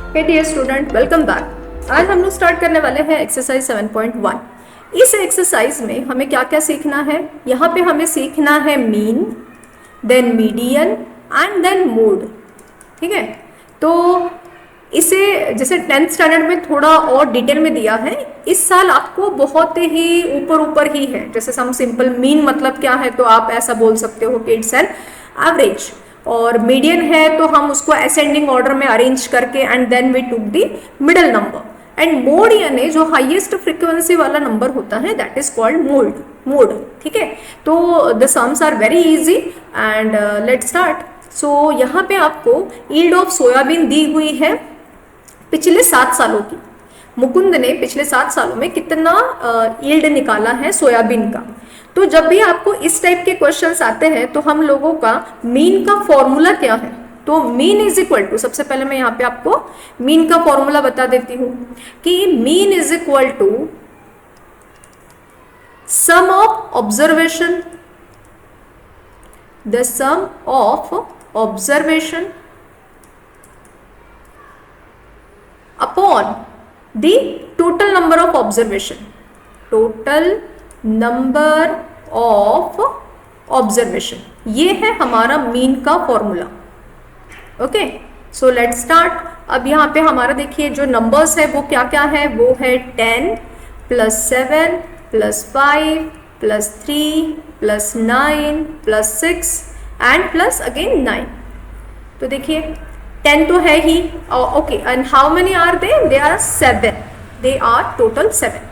हे dear student, welcome back. आज हम लोग स्टार्ट करने वाले हैं एक्सरसाइज 7.1। इस एक्सरसाइज में हमें क्या क्या सीखना है? यहाँ पे हमें सीखना है mean, then median and then mode. ठीक है, तो इसे जैसे 10th स्टैंडर्ड में थोड़ा और डिटेल में दिया है, इस साल आपको बहुत ही ऊपर ऊपर ही है। जैसे हम सिंपल मीन मतलब क्या है, तो आप ऐसा बोल सकते हो कि इट्स एन एवरेज, और मीडियन है तो हम उसको असेंडिंग ऑर्डर में अरेंज करके and then we took the middle number. And mode यानी जो हाईएस्ट फ्रीक्वेंसी वाला नंबर होता है, दैट इज कॉल्ड मोड। ठीक है, तो the sums are very easy and let's start. So यहाँ पे आपको यील्ड ऑफ सोयाबीन दी हुई है पिछले 7 सालों की। मुकुंद ने पिछले 7 सालों में कितना यील्ड निकाला है सोयाबीन का। तो जब भी आपको इस टाइप के क्वेश्चंस आते हैं तो हम लोगों का मीन का फॉर्मूला क्या है? तो मीन इज इक्वल टू, सबसे पहले मैं यहाँ पे आपको मीन का फॉर्मूला बता देती हूँ कि mean is equal to sum of observation, the sum of observation upon the total number of observation, total number of observation. ये है हमारा मीन का formula. Okay, so let's start. अब यहाँ पे हमारा देखिए जो नंबर्स है वो क्या क्या है, वो है 10 + 7 + 5 + 3 + 9 + 6 एंड प्लस अगेन 9। तो देखिए 10 तो है ही, okay, and how many are they are 7, they are total 7।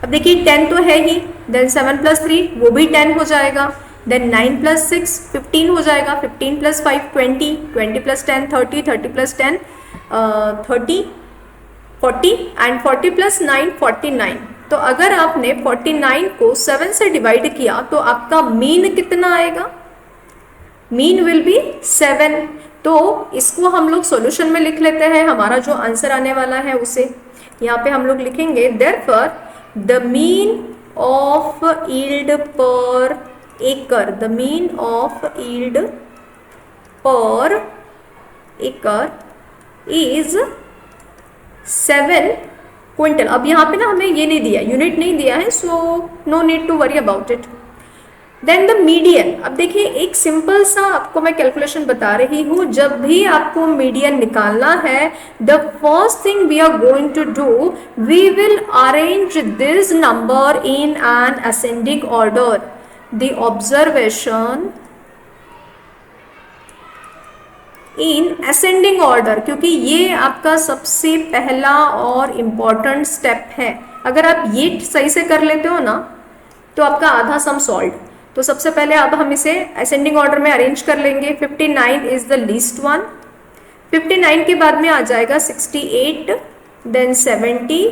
अब देखिए 10 तो है ही, देन 7 + 3 वो भी 10 हो जाएगा, देन 9 + 6 15 हो जाएगा, 15 + 5 20, 20 + 10 30, 30 + 10 30 40 एंड 40 + 9 49। तो अगर आपने 49 को 7 से डिवाइड किया तो आपका मीन कितना आएगा? Mean will be 7। तो इसको हम लोग सॉल्यूशन में लिख लेते हैं, हमारा जो आंसर आने वाला है उसे यहाँ पे हम लोग लिखेंगे। Therefore the mean of yield पर एकड़, द मीन ऑफ यील्ड पर एकड़ इज 7 क्विंटल। अब यहाँ पे ना हमें ये नहीं दिया, यूनिट नहीं दिया है, so no need to worry about it. Then the median. अब देखिए एक सिंपल सा आपको मैं कैलकुलेशन बता रही हूँ, जब भी आपको मीडियन निकालना है, the first thing we are going to do, we will arrange this number in an ascending order, the observation in ascending order, क्योंकि ये आपका सबसे पहला और इम्पॉर्टेंट स्टेप है। अगर आप ये सही से कर लेते हो ना तो आपका आधा सम सॉल्व। तो सबसे पहले अब हम इसे असेंडिंग ऑर्डर में अरेंज कर लेंगे। 59 इज द लीस्ट वन, 59 के बाद में आ जाएगा 68, देन 70,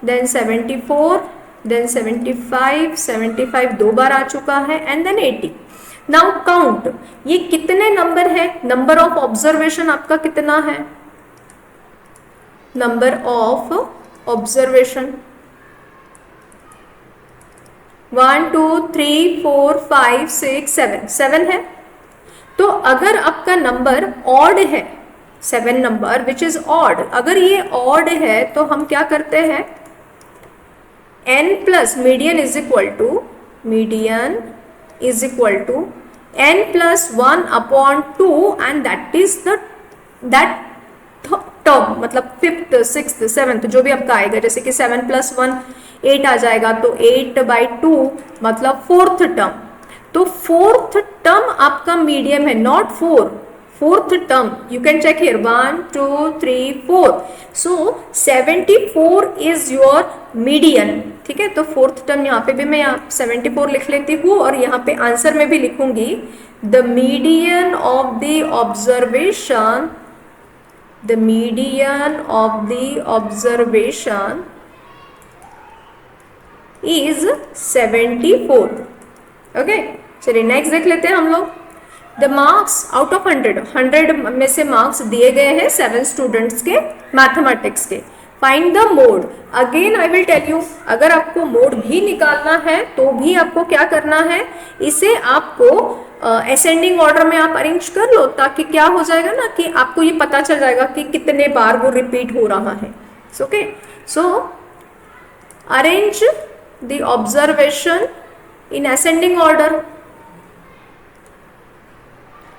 देन 74, देन 75, 75 दो बार आ चुका है, एंड देन 80। नाउ काउंट, ये कितने नंबर है? नंबर ऑफ ऑब्जर्वेशन आपका कितना है? नंबर ऑफ ऑब्जर्वेशन 1 2 3 4 5 6 7, 7 है। तो अगर आपका नंबर ऑड है, 7 नंबर विच इज ऑड, अगर ये ऑड है तो हम क्या करते हैं, n plus median is equal to, median is equal to n + 1/2 and that is that term, मतलब 5th 6th 7th जो भी आपका आएगा। जैसे कि 7 + 1 8 आ जाएगा, तो 8/2 मतलब 4th टर्म। तो 4th टर्म आपका मीडियम है, not 4, 4th term. You can check here 1 2 3 4, so 74 is your median. ठीक है, तो 4th टर्म यहाँ पे भी मैं 74 लिख लेती हूँ, और यहाँ पे आंसर में भी लिखूंगी the median of the observation, the median of the observation is 74. Okay, चलिए नेक्स्ट देख लेते हैं हम लोग। द मार्क्स आउट ऑफ 100 में से मार्क्स दिए गए हैं 7 स्टूडेंट्स के मैथमेटिक्स के। Find the mode. Again I will tell you, अगर आपको मोड भी निकालना है तो भी आपको क्या करना है, इसे आपको असेंडिंग ऑर्डर में आप अरेंज कर लो, ताकि क्या हो जाएगा ना कि आपको ये पता चल जाएगा कि कितने बार वो रिपीट हो रहा है। Okay, so arrange the observation in ascending order.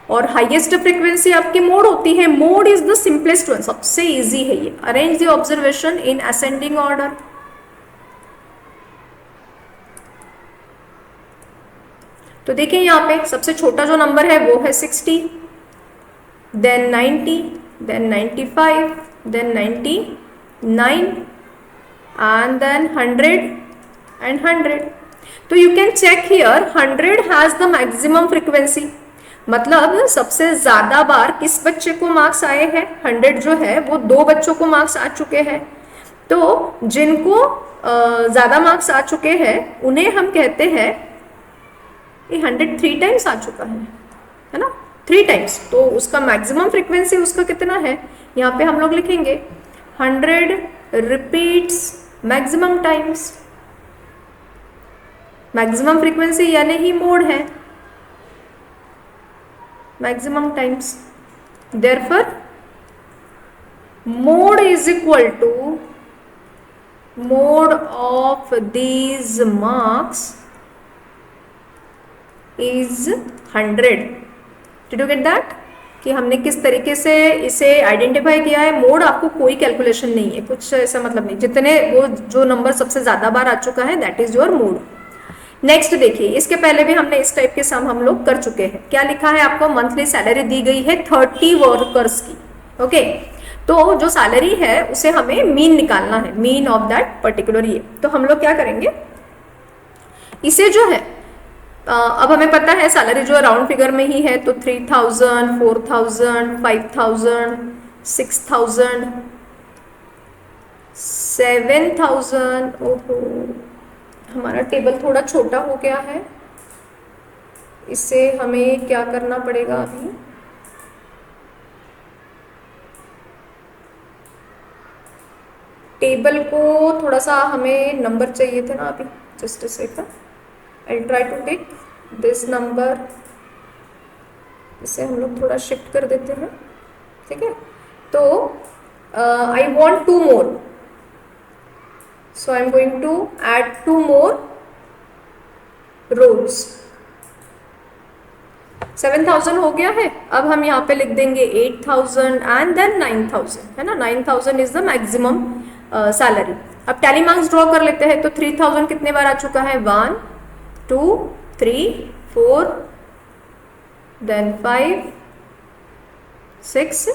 और हाईएस्ट फ्रीक्वेंसी आपकी मोड होती है, mode is the simplest one, सबसे इजी है ये। Arrange the observation in ascending order. तो देखिए यहाँ पे सबसे छोटा जो नंबर है वो है 60, then 90, then 95, then 99 and then 100 and 100. तो you can check here 100 has the maximum frequency, मतलब सबसे ज्यादा बार किस बच्चे को मार्क्स आए हैं, 100 जो है वो 2 बच्चों को मार्क्स आ चुके हैं। तो जिनको ज्यादा मार्क्स आ चुके हैं उन्हें हम कहते हैं ये 100 3 टाइम्स आ चुका है ना, 3 टाइम्स। तो उसका मैक्सिमम फ्रीक्वेंसी उसका कितना है, यहाँ पे हम लोग लिखेंगे 100 repeats maximum times. Maximum frequency यानी ही मोड है, maximum times. Therefore mode is equal to mode of these marks is 100। Did you get that, कि हमने किस तरीके से इसे आइडेंटिफाई किया है। मोड आपको कोई कैलकुलेशन नहीं है, कुछ ऐसा मतलब नहीं, जितने वो जो नंबर सबसे ज्यादा बार आ चुका है that is your mode. Next देखिए, इसके पहले भी हमने इस टाइप के सम हम लोग कर चुके हैं। क्या लिखा है आपको, मंथली सैलरी दी गई है 30 वर्कर्स की। ओके, तो जो सैलरी है उसे हमें मीन निकालना है, mean of that particular year. तो हम लोग क्या करेंगे, इसे जो है अब हमें पता है सैलरी जो राउंड फिगर में ही है, तो 3000, 4000, 5000, 6000, 7000। ओहो, हमारा टेबल थोड़ा छोटा हो गया है, इसे हमें क्या करना पड़ेगा अभी, टेबल को थोड़ा सा हमें नंबर चाहिए थे ना अभी। Just a second, I try to take this number, इसे हम लोग थोड़ा शिफ्ट कर देते हैं, ठीक है। तो I want 2 more, so I am going to add 2 more rows. 7000 हो गया है, अब हम यहाँ पे लिख देंगे 8000 एंड देन 9000, है ना। 9000 इज द मैक्सिमम सैलरी। अब टैली मार्क्स ड्रॉ कर लेते हैं। तो 3000 कितने बार आ चुका है, 1 2 3 4 देन 5 6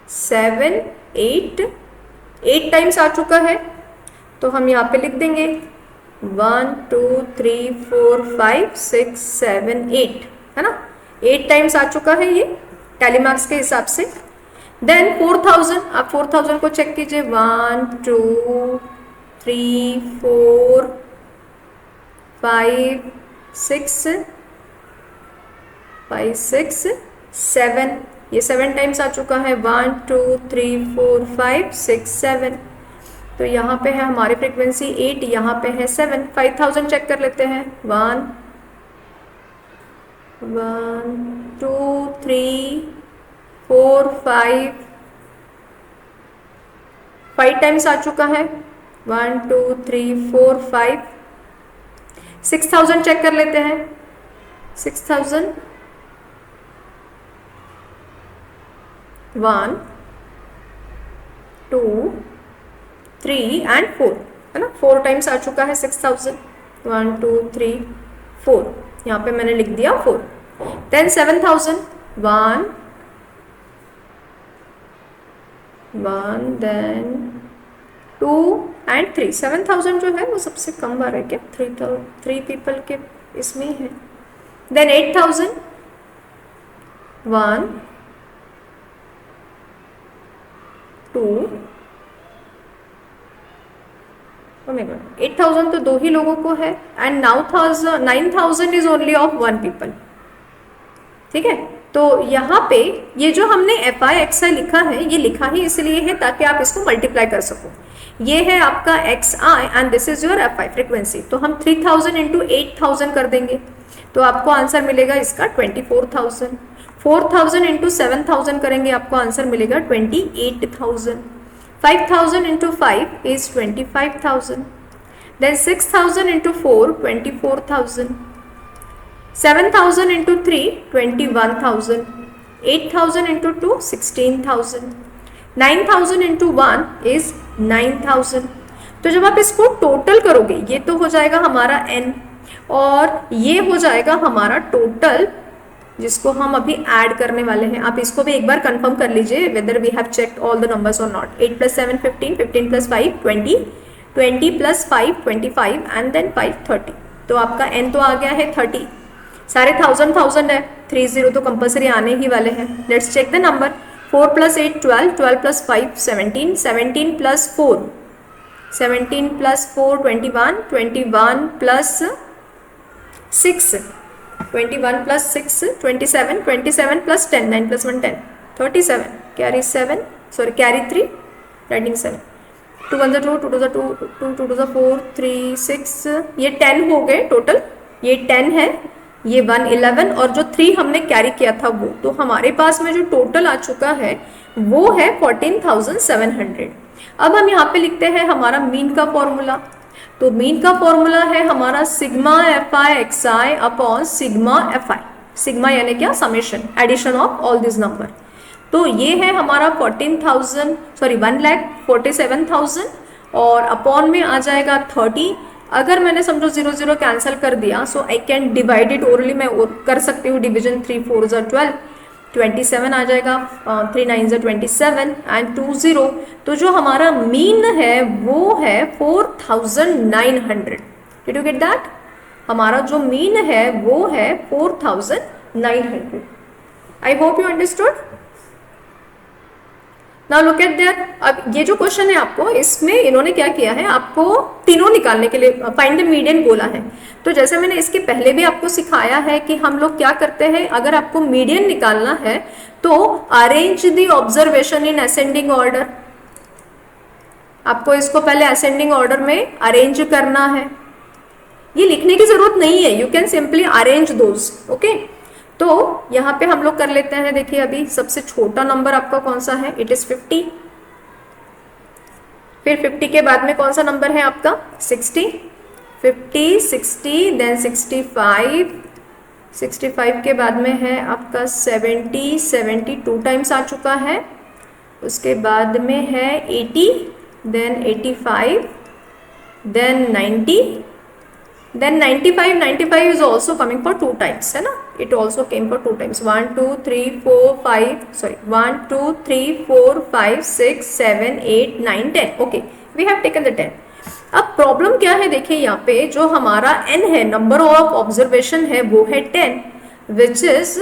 7 8 टाइम्स आ चुका है। तो हम यहाँ पे लिख देंगे 1 2 3 4 5 6 7 8, है ना। 8 टाइम्स आ चुका है ये टैली मार्क्स के हिसाब से। देन 4000, आप 4000 को चेक कीजिए, 1 2 3 4 5 6 7, ये 7 टाइम्स आ चुका है, 1 2 3 4 5 6 7। तो यहाँ पे है हमारी फ्रीक्वेंसी 8, यहाँ पे है 7। 5000 चेक कर लेते हैं, 1 2 3 4 5 टाइम्स आ चुका है, 1 2 3 4 5। 6000 चेक कर लेते हैं, 6000 1 2 3 एंड 4, है ना। 4 टाइम्स आ चुका है 6000, 1 2 3 4, यहाँ पे मैंने लिख दिया 4। Then 7000, 1 then 2 and 3। 7000 जो है वो सबसे कम बार है क्या, 3 पीपल के इसमें ही है। देन 8000, 1 2 8000 तो 2 ही लोगों को है। And 9000 is only of 1 people, ठीक है। तो यहाँ पे ये जो हमने एफ आई एक्स आई लिखा है, ये लिखा ही इसलिए है ताकि आप इसको मल्टीप्लाई कर सको। ये है आपका x I and this is your F I frequency. तो हम 3000 इंटू 8000 कर देंगे तो आपको आंसर मिलेगा इसका 24000। 4000 इंटू 7000 करेंगे, आपको आंसर मिलेगा 28000। 5000 into 5 is 25,000. Then 6,000 into 4, 24,000. 7,000 into 3, 21,000. 8,000 into 2, 16,000. 9,000 into 1 is 9,000. तो जब आप इसको टोटल करोगे, ये तो हो जाएगा हमारा n और ये हो जाएगा हमारा टोटल, जिसको हम अभी ऐड करने वाले हैं। आप इसको भी एक बार कंफर्म कर लीजिए whether we have checked all the numbers और नॉट। 8 + 7 15, 15 + 5 20, 20 + 5 25 and then 5 30। तो आपका n तो आ गया है 30। सारे 1000 है, 30 तो कंपल्सरी आने ही वाले हैं। Let's check the number. 4 + 8 12, 12 + 5 17, 17 + 4 17 + 4 21, 21 + 6 21 + 6 27, 27 + 10 9 + 1 10 37, carry 7 sorry carry 3 writing 7, 2 1 2 2 2 2 2 2 4 3 6, ये 10 हो गए टोटल। ये 10 है, ये 1 11 और जो 3 हमने कैरी किया था वो। तो हमारे पास में जो टोटल आ चुका है वो है 14,700। अब हम यहाँ पे लिखते हैं हमारा मीन का फॉर्मूला। तो मीन का फॉर्मूला है हमारा sigma F I X I upon sigma F I. Sigma यानी क्या, summation, addition of all this number. तो ये है हमारा 1,47,000 और अपॉन में आ जाएगा 30। अगर मैंने समझो 0 0 कैंसिल कर दिया so I can divide it orally, मैं कर सकती हूँ डिविजन। 3 4 12, 27 आ जाएगा, 3 9 27 एंड 2 0। तो जो हमारा मीन है वो है 4,900। Did you get that? हमारा जो मीन है वो है 4,900। आई hope you understood. Now look at there. अब ये जो क्वेश्चन है आपको, इसमें इन्होंने क्या किया है, आपको तीनों निकालने के लिए फाइंड द मीडियन बोला है। तो जैसे मैंने इसके पहले भी आपको सिखाया है कि हम लोग क्या करते हैं, अगर आपको मीडियन निकालना है तो arrange the observation in ascending order. आपको इसको पहले असेंडिंग ऑर्डर में अरेंज करना है। ये लिखने की जरूरत नहीं है, you can simply arrange those. Okay, तो यहाँ पे हम लोग कर लेते हैं। देखिए अभी सबसे छोटा नंबर आपका कौन सा है, इट इज 50। फिर 50 के बाद में कौन सा नंबर है आपका, 60, 50 60 देन 65, 65 के बाद में है आपका 70, 70 2 टाइम्स आ चुका है। उसके बाद में है 80, then 85, then 90, then 95 is also coming for 2 times, है ना, it also came for 2 times, 1 2 3 4 5 sorry 1 2 3 4 5 6 7 8 9 10। okay, we have taken the 10। अब प्रॉब्लम क्या है, देखिए यहाँ पे जो हमारा n है, नंबर ऑफ ऑब्जर्वेशन है, वो है 10 विच इज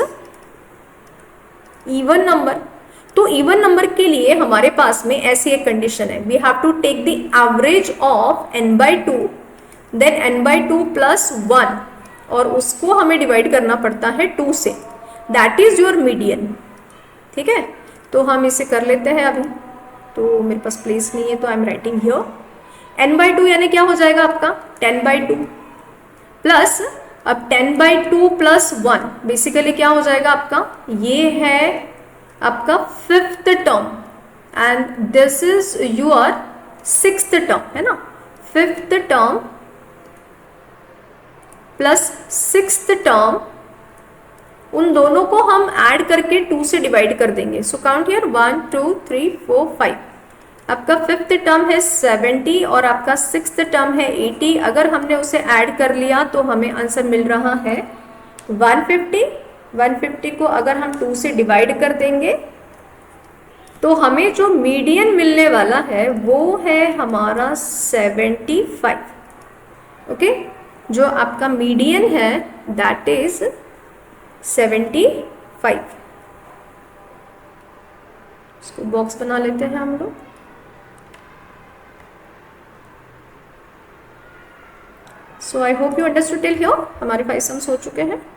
इवन नंबर। तो इवन नंबर के लिए हमारे पास में ऐसी एक कंडीशन है, we have to take the average of n/2 then n/2 + 1 और उसको हमें डिवाइड करना पड़ता है 2 से, दैट इज योर मीडियन। ठीक है, तो हम इसे कर लेते हैं अभी। तो मेरे पास प्लेस नहीं है तो I am writing here n/2 यानी क्या हो जाएगा आपका 10/2 प्लस, अब 10/2 + 1 बेसिकली क्या हो जाएगा आपका, ये है आपका 5th term and this is your 6th term, है ना। 5th term plus 6th term, उन दोनों को हम ऐड करके 2 से डिवाइड कर देंगे। So count here 1 2 3 4 5। आपका 5th टर्म है 70 और आपका 6th टर्म है 80। अगर हमने उसे ऐड कर लिया तो हमें आंसर मिल रहा है 150। 150 को अगर हम 2 से डिवाइड कर देंगे तो हमें जो मीडियन मिलने वाला है वो है हमारा 75। ओके, जो आपका मीडियन है दैट इज 75। इसको बॉक्स बना लेते हैं हम लोग। So I hope you understood till here. हमारे 5 सम्स हो चुके हैं।